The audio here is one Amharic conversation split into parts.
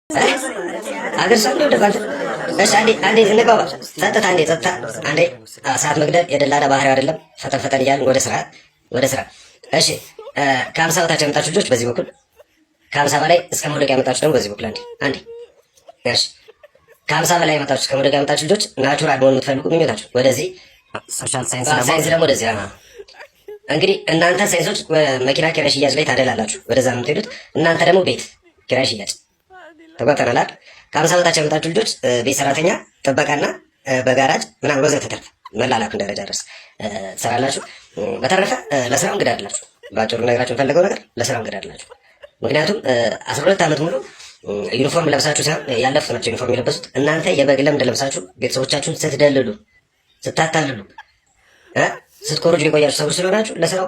አገር ሰው ነው ደባል እሺ አንዴ እንግባባ። ጸጥታ አንዴ ሰዓት መግደል የደላላ ባህሪው አይደለም። ፈጠን እያልን ወደ ስራ እሺ። ከ50 በታች ያመጣችሁ ልጆች በዚህ በኩል፣ ከ50 በላይ እስከ መውደቅ ያመጣችሁ ደግሞ በዚህ በኩል አንዴ እሺ። ከ50 በላይ ያመጣችሁ እስከ መውደቅ ያመጣችሁ ልጆች ናቹራል መሆን የምትፈልጉ ምኞታችሁ ወደዚህ፣ ሶሻል ሳይንስ ደግሞ ወደዚህ። እንግዲህ እናንተ ሳይንሶች መኪና ኪራይ ሽያጭ ላይ ታደላላችሁ፣ ወደዛ ነው የምትሄዱት። እናንተ ደግሞ ቤት ኪራይ ሽያጭ ተጓተናል። ከ50 በታች ያመጣችሁ ልጆች ቤት ሰራተኛ፣ ጥበቃና በጋራጅ ምናምን ወዘተ ተርፍ መላላኩን ደረጃ ድረስ ትሰራላችሁ። በተረፈ ለስራው እንግዳ አይደላችሁ። ባጭሩ ነገራችሁ የምፈልገው ነገር ለስራው እንግዳ አይደላችሁ። ምክንያቱም 12 ዓመት ሙሉ ዩኒፎርም ለብሳችሁ ሳይሆን ያለፉት ናቸው ዩኒፎርም የለበሱት። እናንተ የበግ ለምድ ለብሳችሁ ቤተሰቦቻችሁን ስትደልሉ፣ ስታታልሉ፣ ስትኮርጁ የቆያችሁ ሰዎች ስለሆናችሁ ለስራው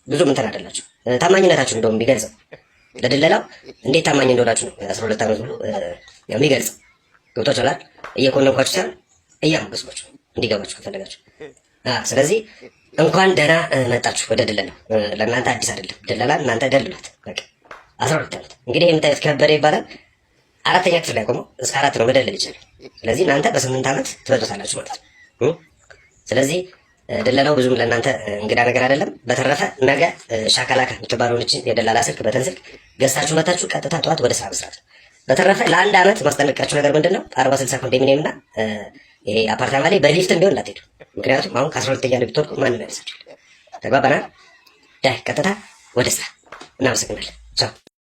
ብዙ እንትን አይደላችሁ። ታማኝነታችሁ እንደውም ቢገልጸው ለድለላው እንዴት ታማኝ እንደሆናችሁ ነው 12 ዓመት ሙሉ የሚገልጸው። ገብቷችኋል? እየኮነኳችሁ ሳይሆን እያሞገስኳችሁ እንዲገባችሁ ከፈለጋችሁ። ስለዚህ እንኳን ደህና መጣችሁ ወደ ድለላው። ለእናንተ አዲስ አይደለም ድለላ፣ እናንተ ደልሏት በቃ 12 ዓመት። እንግዲህ የምታዩት ከበደ ይባላል። 4ኛ ክፍል ላይ ቆመው እስከ 4 ነው መደለል ይችላል። ስለዚህ እናንተ በ8 ዓመት ትበልጡታላችሁ ማለት ነው። ስለዚህ ድለላው ብዙም ለእናንተ እንግዳ ነገር አይደለም። በተረፈ ነገ ሻካላካ የምትባለውን እችን የደላላ ስልክ በተን ስልክ ገዝታችሁ መታችሁ ቀጥታ ጠዋት ወደ ስራ መስራት። በተረፈ ለ1 ዓመት ማስጠነቅቃችሁ ነገር ምንድን ነው 40-60 ኮንዶሚኒየም እና ይሄ አፓርታማ ላይ በሊፍትም ቢሆን እንዳትሄዱ። ምክንያቱም አሁን ከ12ኛ ላይ ብትወርቁ ማንም ያነሳችሁ። ተግባባናል? ዳይ ቀጥታ ወደ ስራ። እናመሰግናለን። ቻው